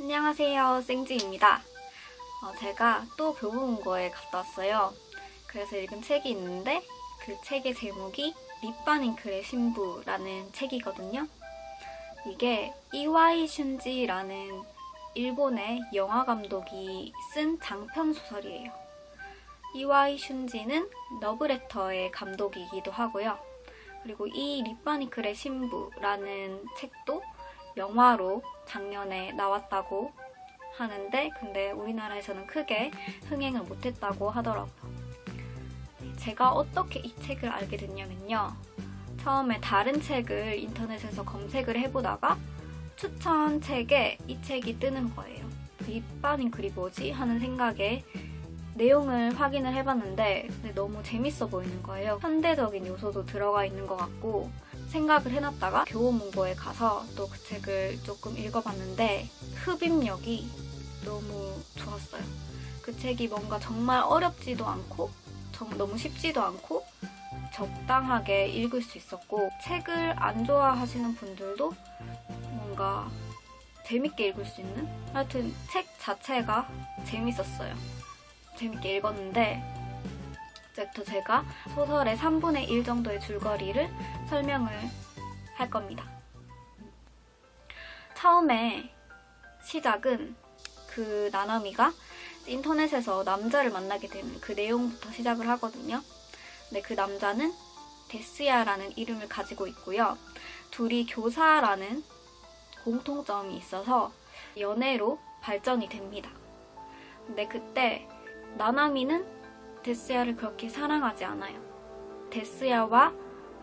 안녕하세요, 생지입니다. 제가 또 교보문고에 갔다 왔어요. 그래서 읽은 책이 있는데 그 책의 제목이 립바닝클의 신부라는 책이거든요. 이게 이와이 슌지라는 일본의 영화 감독이 쓴 장편 소설이에요. 이와이 슌지는 러브레터의 감독이기도 하고요. 그리고 이 립바닝클의 신부라는 책도 영화로 작년에 나왔다고 하는데 근데 우리나라에서는 크게 흥행을 못했다고 하더라고요. 제가 어떻게 이 책을 알게 됐냐면요. 처음에 다른 책을 인터넷에서 검색을 해보다가 추천 책에 이 책이 뜨는 거예요. 립바닝클이 뭐지? 하는 생각에 내용을 확인을 해봤는데 너무 재밌어 보이는 거예요. 현대적인 요소도 들어가 있는 것 같고 생각을 해놨다가 교보문고에 가서 또 그 책을 조금 읽어봤는데 흡입력이 너무 좋았어요. 그 책이 뭔가 정말 어렵지도 않고 너무 쉽지도 않고 적당하게 읽을 수 있었고 책을 안 좋아하시는 분들도 뭔가 재밌게 읽을 수 있는 하여튼 책 자체가 재밌었어요. 재밌게 읽었는데 이제부터 제가 소설의 3분의 1 정도의 줄거리를 설명을 할 겁니다. 처음에 시작은 그 나나미가 인터넷에서 남자를 만나게 되는 그 내용부터 시작을 하거든요. 근데 그 남자는 데스야라는 이름을 가지고 있고요. 둘이 교사라는 공통점이 있어서 연애로 발전이 됩니다. 근데 그때 나나미는 데스야를 그렇게 사랑하지 않아요. 데스야와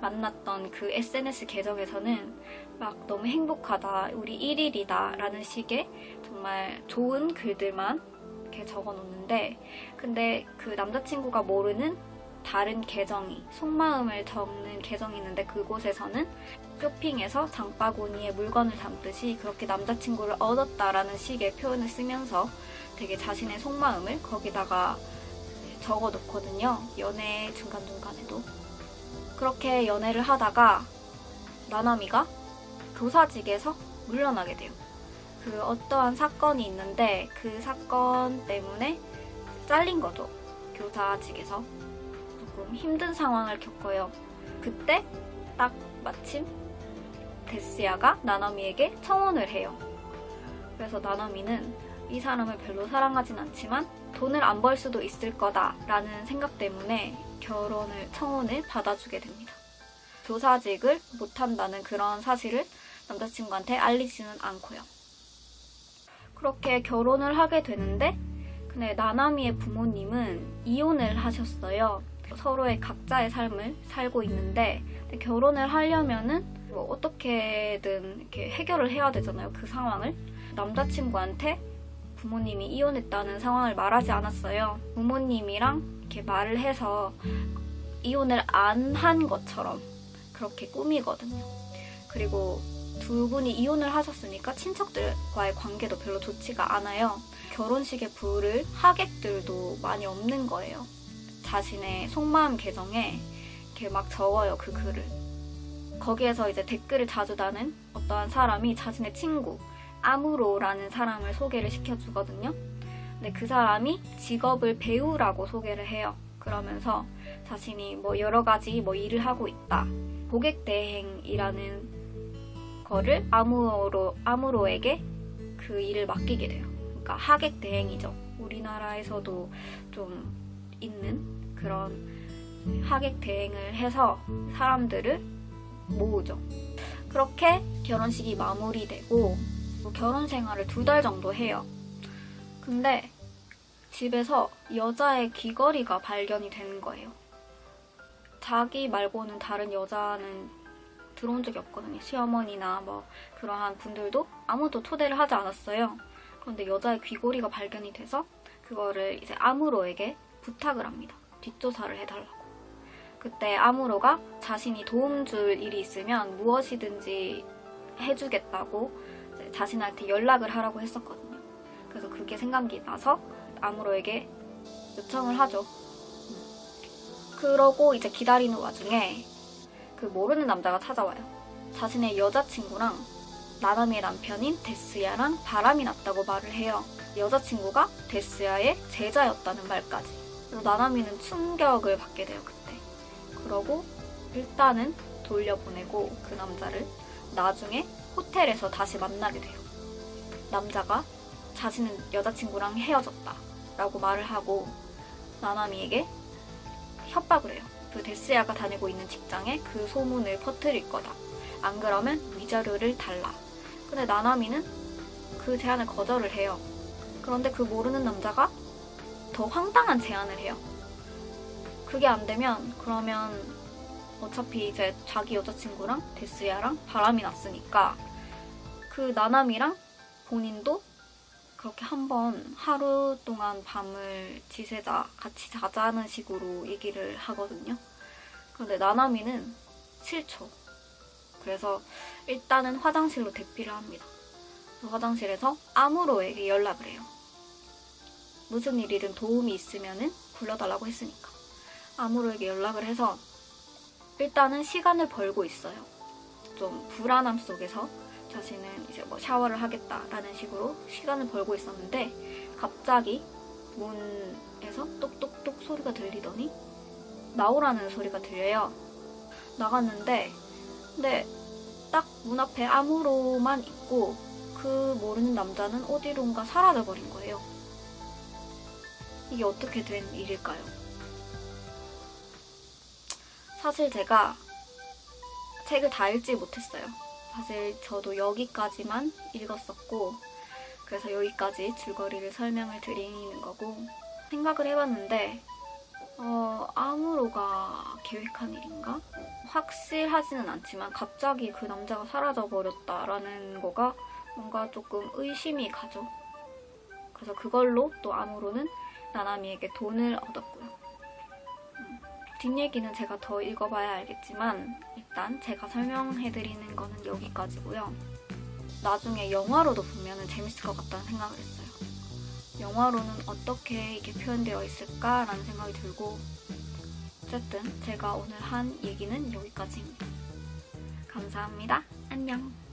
만났던 그 SNS 계정에서는 막 너무 행복하다, 우리 1일이다 라는 식의 정말 좋은 글들만 이렇게 적어 놓는데 근데 그 남자친구가 모르는 다른 계정이 속마음을 적는 계정이 있는데 그곳에서는 쇼핑에서 장바구니에 물건을 담듯이 그렇게 남자친구를 얻었다라는 식의 표현을 쓰면서 되게 자신의 속마음을 거기다가 적어 놓거든요. 연애 중간중간에도. 그렇게 연애를 하다가 나나미가 교사직에서 물러나게 돼요. 그 어떠한 사건이 있는데 그 사건 때문에 잘린 거죠. 교사직에서. 조금 힘든 상황을 겪어요. 그때 딱 마침 데스야가 나나미에게 청혼을 해요. 그래서 나나미는 이 사람을 별로 사랑하진 않지만 돈을 안 벌 수도 있을 거다라는 생각 때문에 청혼을 받아주게 됩니다. 교사직을 못한다는 그런 사실을 남자친구한테 알리지는 않고요. 그렇게 결혼을 하게 되는데 근데 나나미의 부모님은 이혼을 하셨어요. 서로의 각자의 삶을 살고 있는데 결혼을 하려면은 뭐 어떻게든 이렇게 해결을 해야 되잖아요. 그 상황을. 남자친구한테 부모님이 이혼했다는 상황을 말하지 않았어요. 부모님이랑 이렇게 말을 해서 이혼을 안 한 것처럼 그렇게 꾸미거든요. 그리고 두 분이 이혼을 하셨으니까 친척들과의 관계도 별로 좋지가 않아요. 결혼식에 부를 하객들도 많이 없는 거예요. 자신의 속마음 계정에 이렇게 막 적어요, 그 글을. 거기에서 이제 댓글을 자주 다는 어떠한 사람이 자신의 친구, 아무로라는 사람을 소개를 시켜주거든요. 근데 그 사람이 직업을 배우라고 소개를 해요. 그러면서 자신이 뭐 여러 가지 뭐 일을 하고 있다. 고객 대행이라는 거를 아무로에게 그 일을 맡기게 돼요. 그러니까 하객 대행이죠. 우리나라에서도 좀 있는 그런 하객 대행을 해서 사람들을 모으죠. 그렇게 결혼식이 마무리되고 결혼 생활을 2달 정도 해요. 근데 집에서 여자의 귀걸이가 발견이 되는 거예요. 자기 말고는 다른 여자는 들어온 적이 없거든요. 시어머니나 뭐 그러한 분들도 아무도 초대를 하지 않았어요. 그런데 여자의 귀걸이가 발견이 돼서 그거를 이제 아무로에게 부탁을 합니다. 뒷조사를 해달라고. 그때 아무로가 자신이 도움 줄 일이 있으면 무엇이든지 해주겠다고 자신한테 연락을 하라고 했었거든요. 그래서 그게 생각이 나서 아무로에게 요청을 하죠. 그러고 이제 기다리는 와중에 그 모르는 남자가 찾아와요. 자신의 여자친구랑 나나미의 남편인 데스야랑 바람이 났다고 말을 해요. 여자친구가 데스야의 제자였다는 말까지. 그래서 나나미는 충격을 받게 돼요, 그때. 그러고 일단은 돌려보내고 그 남자를 나중에 호텔에서 다시 만나게 돼요. 남자가 자신은 여자친구랑 헤어졌다 라고 말을 하고 나나미에게 협박을 해요. 그 데스야가 다니고 있는 직장에 그 소문을 퍼뜨릴 거다. 안 그러면 위자료를 달라. 근데 나나미는 그 제안을 거절을 해요. 그런데 그 모르는 남자가 더 황당한 제안을 해요. 그게 안 되면 그러면 어차피 이제 자기 여자친구랑 데스야랑 바람이 났으니까 그 나나미랑 본인도 그렇게 한번 하루 동안 밤을 지새자, 같이 자자는 식으로 얘기를 하거든요. 그런데 나나미는 싫죠. 그래서 일단은 화장실로 대피를 합니다. 화장실에서 아무로에게 연락을 해요. 무슨 일이든 도움이 있으면은 불러달라고 했으니까. 아무로에게 연락을 해서 일단은 시간을 벌고 있어요. 좀 불안함 속에서 자신은 이제 뭐 샤워를 하겠다라는 식으로 시간을 벌고 있었는데 갑자기 문에서 똑똑똑 소리가 들리더니 나오라는 소리가 들려요. 나갔는데 근데 딱 문 앞에 아무로만 있고 그 모르는 남자는 어디론가 사라져버린 거예요. 이게 어떻게 된 일일까요? 사실 제가 책을 다 읽지 못했어요. 사실 저도 여기까지만 읽었었고 그래서 여기까지 줄거리를 설명을 드리는 거고 생각을 해봤는데 아무로가 계획한 일인가? 확실하지는 않지만 갑자기 그 남자가 사라져버렸다라는 거가 뭔가 조금 의심이 가죠. 그래서 그걸로 또 아무로는 나나미에게 돈을 얻었고요. 뒷얘기는 제가 더 읽어봐야 알겠지만 일단 제가 설명해드리는 거는 여기까지고요. 나중에 영화로도 보면 재밌을 것 같다는 생각을 했어요. 영화로는 어떻게 이게 표현되어 있을까라는 생각이 들고 어쨌든 제가 오늘 한 얘기는 여기까지입니다. 감사합니다. 안녕.